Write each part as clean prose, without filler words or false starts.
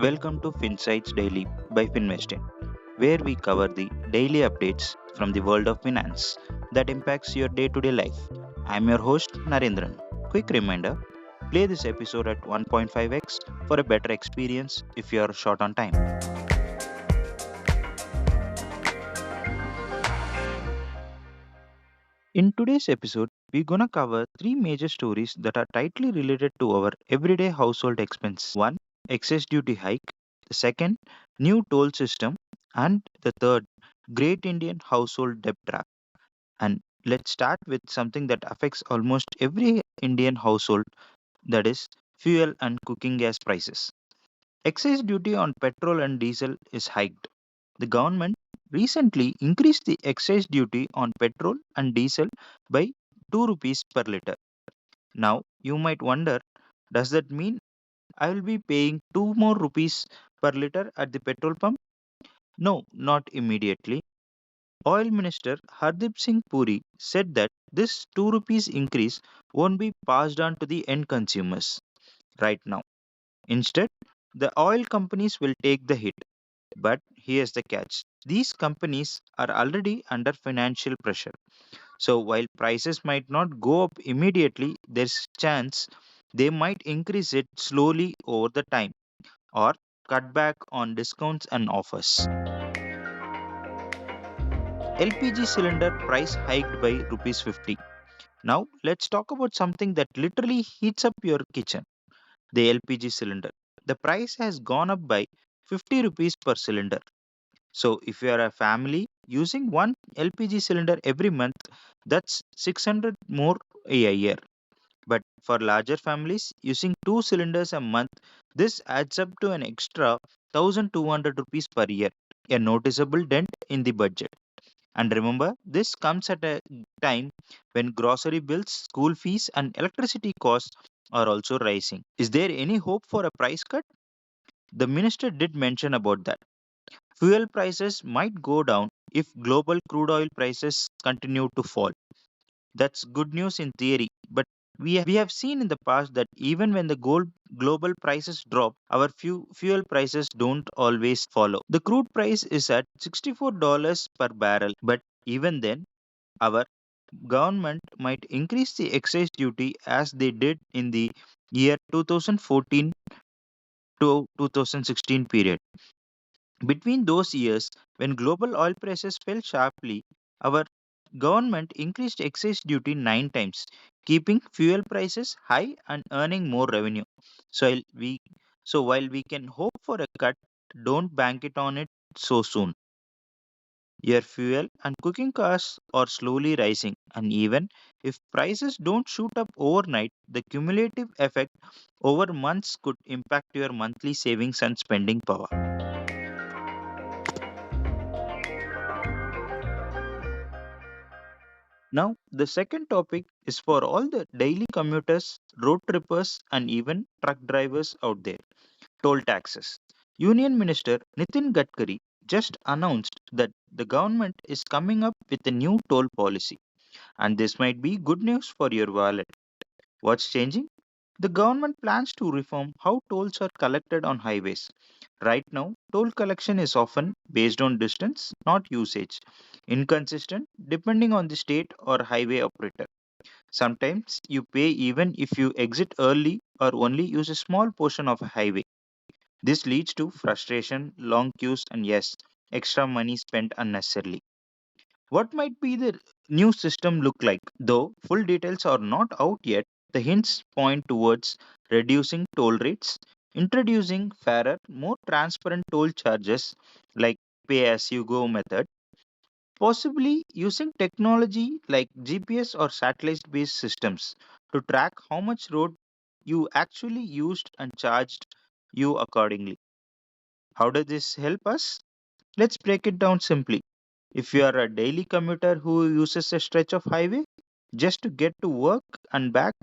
Welcome to Finsights Daily by Finvestin, where we cover the daily updates from the world of finance that impacts your day-to-day life. I'm your host Narendran. Quick reminder, play this episode at 1.5x for a better experience if you are short on time. In today's episode, we're gonna cover three major stories that are tightly related to our everyday household expense. One, excess duty hike. The second, new toll system. And the third, Great Indian Household Debt Trap. And let's start with something that affects almost every Indian household, that is, fuel and cooking gas prices. Excise duty on petrol and diesel is hiked. The government recently increased the excise duty on petrol and diesel by 2 rupees per liter. Now, you might wonder, does that mean I will be paying 2 more rupees per liter at the petrol pump? No, not immediately. Oil Minister Hardip Singh Puri said that this 2 rupees increase won't be passed on to the end consumers right now. Instead, the oil companies will take the hit. But here's the catch, these companies are already under financial pressure. So while prices might not go up immediately, there's chance they might increase it slowly over the time or cut back on discounts and offers. LPG cylinder price hiked by rupees 50. Now let's talk about something that literally heats up your kitchen, the LPG cylinder. The price has gone up by 50 rupees per cylinder. So if you are a family using one LPG cylinder every month, that's 600 more a year. But for larger families using two cylinders a month, this adds up to an extra 1200 rupees per year, a noticeable dent in the budget. And remember, this comes at a time when grocery bills, school fees, and electricity costs are also rising. Is there any hope for a price cut? The minister did mention about that. Fuel prices might go down if global crude oil prices continue to fall. That's good news in theory, but we have seen in the past that even when the global prices drop, our fuel prices don't always follow. The crude price is at $64 per barrel, but even then, our government might increase the excise duty as they did in the year 2014 to 2016 period. Between those years, when global oil prices fell sharply, our government increased excise duty 9 times, keeping fuel prices high and earning more revenue. So we so while we can hope for a cut, don't bank it on it so soon. Your fuel and cooking costs are slowly rising, and even if prices don't shoot up overnight, the cumulative effect over months could impact your monthly savings and spending power. Now, the second topic is for all the daily commuters, road trippers, and even truck drivers out there, toll taxes. Union Minister Nitin Gadkari just announced that the government is coming up with a new toll policy, and this might be good news for your wallet. What's changing? The government plans to reform how tolls are collected on highways. Right now, toll collection is often based on distance, not usage, inconsistent depending on the state or highway operator. Sometimes you pay even if you exit early or only use a small portion of a highway. This leads to frustration, long queues, and yes, extra money spent unnecessarily. What might be the new system look like? Though full details are not out yet, the hints point towards reducing toll rates, introducing fairer, more transparent toll charges like pay as you go method, possibly using technology like GPS or satellite based systems to track how much road you actually used and charged you accordingly. How does this help us? Let's break it down simply. If you are a daily commuter who uses a stretch of highway just to get to work and back,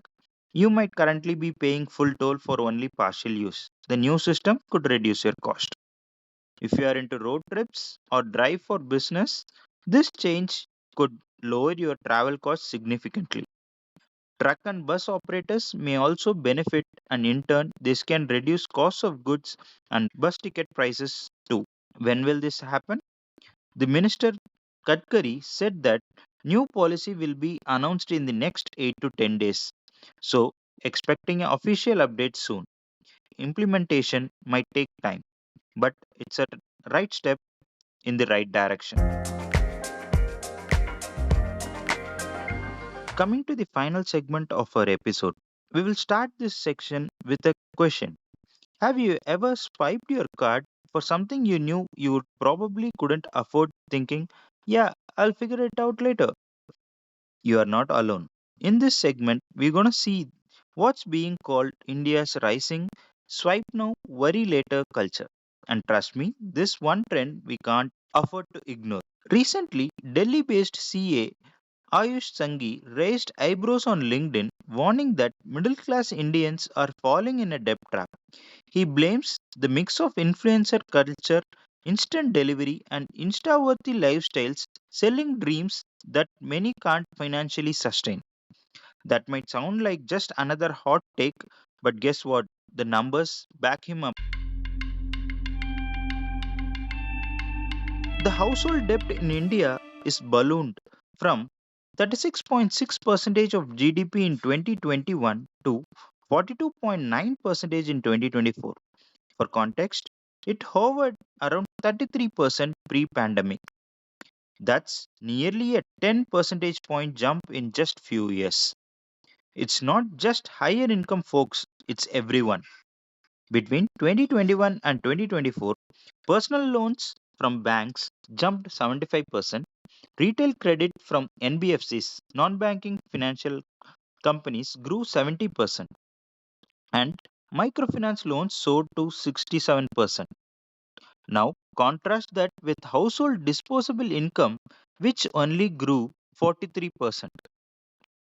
you might currently be paying full toll for only partial use. The new system could reduce your cost. If you are into road trips or drive for business, this change could lower your travel costs significantly. Truck and bus operators may also benefit, and in turn, this can reduce costs of goods and bus ticket prices too. When will this happen? The Minister Gadkari said that new policy will be announced in the next 8 to 10 days. So, expecting an official update soon. Implementation might take time, but it's a right step in the right direction. Coming to the final segment of our episode, we will start this section with a question. Have you ever swiped your card for something you knew you would probably couldn't afford, thinking, yeah, I'll figure it out later? You are not alone. In this segment, we're going to see what's being called India's rising swipe now, worry later culture. And trust me, this one trend we can't afford to ignore. Recently, Delhi based CA Ayush Sanghi raised eyebrows on LinkedIn, warning that middle class Indians are falling in a debt trap. He blames the mix of influencer culture, instant delivery, and insta-worthy lifestyles selling dreams that many can't financially sustain. That might sound like just another hot take, but guess what? The numbers back him up. The household debt in India is ballooned from 36.6% of GDP in 2021 to 42.9% in 2024. For context, it hovered around 33% pre pandemic. That's nearly a 10 percentage point jump in just few years. It's not just higher income folks, it's everyone. Between 2021 and 2024, personal loans from banks jumped 75%, retail credit from NBFCs, non banking financial companies grew 70%, and microfinance loans soared to 67%. Now, contrast that with household disposable income, which only grew 43%.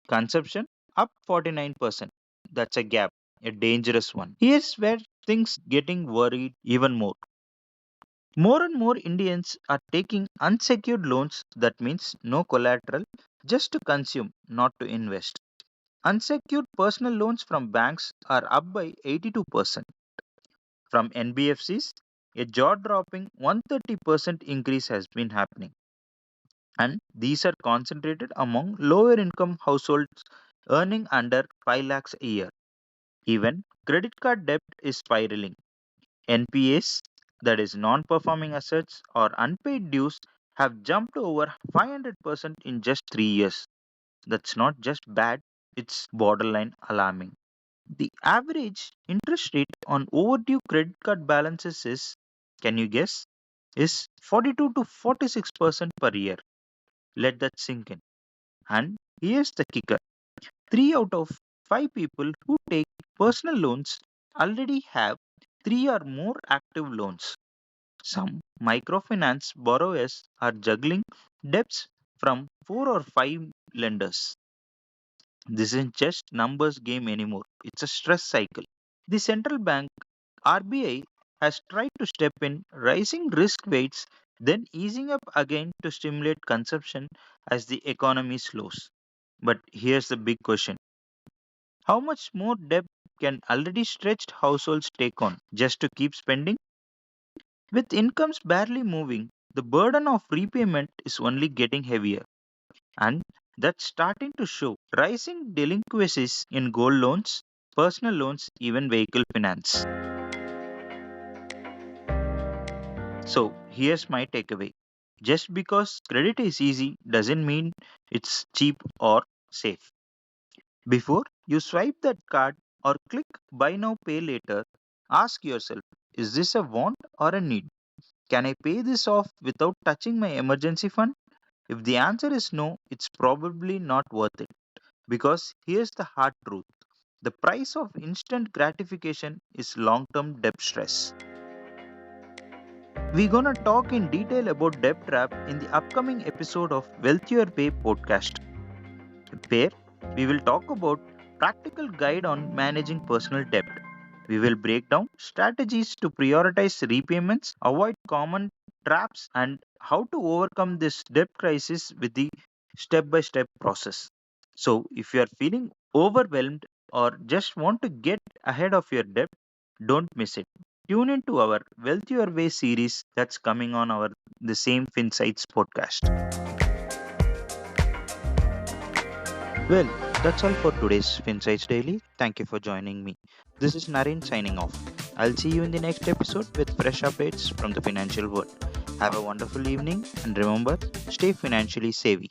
Consumption up 49%. That's a gap, a dangerous one. Here's where things getting worried even more. More and more Indians are taking unsecured loans, that means no collateral, just to consume, not to invest. Unsecured personal loans from banks are up by 82%. From NBFCs, a jaw dropping 130% increase has been happening. And these are concentrated among lower income households earning under 5 lakhs a year. Even credit card debt is spiraling. NPAs, that is non performing assets or unpaid dues, have jumped over 500% in just 3 years. That's not just bad, it's borderline alarming. The average interest rate on overdue credit card balances is, can you guess, is 42 to 46% per year. Let that sink in. And here's the kicker: 3 out of 5 people who take personal loans already have 3 or more active loans. Some microfinance borrowers are juggling debts from 4 or 5 lenders. This isn't just numbers game anymore, it's a stress cycle. The central bank RBI has tried to step in, raising risk weights, then easing up again to stimulate consumption as the economy slows. But here's the big question: how much more debt can already stretched households take on just to keep spending? With incomes barely moving, the burden of repayment is only getting heavier. And that's starting to show rising delinquencies in gold loans, personal loans, even vehicle finance. So, here's my takeaway: just because credit is easy doesn't mean it's cheap or safe. Before you swipe that card or click buy now, pay later, ask yourself, is this a want or a need? Can I pay this off without touching my emergency fund? If the answer is no, it's probably not worth it. Because here's the hard truth: the price of instant gratification is long term debt stress. We're gonna talk in detail about debt trap in the upcoming episode of Wealth Your Way podcast, where we will talk about practical guide on managing personal debt. We will break down strategies to prioritize repayments, avoid common traps, and how to overcome this debt crisis with the step by step process. So, if you are feeling Overwhelmed, or just want to get ahead of your debt, don't miss it. Tune into our Wealth Your Way series that's coming on our the same Finsights podcast. Well, that's all for today's Finsights Daily. Thank you for joining me. This is Naren signing off. I'll see you in the next episode with fresh updates from the financial world. Have a wonderful evening and remember, stay financially savvy.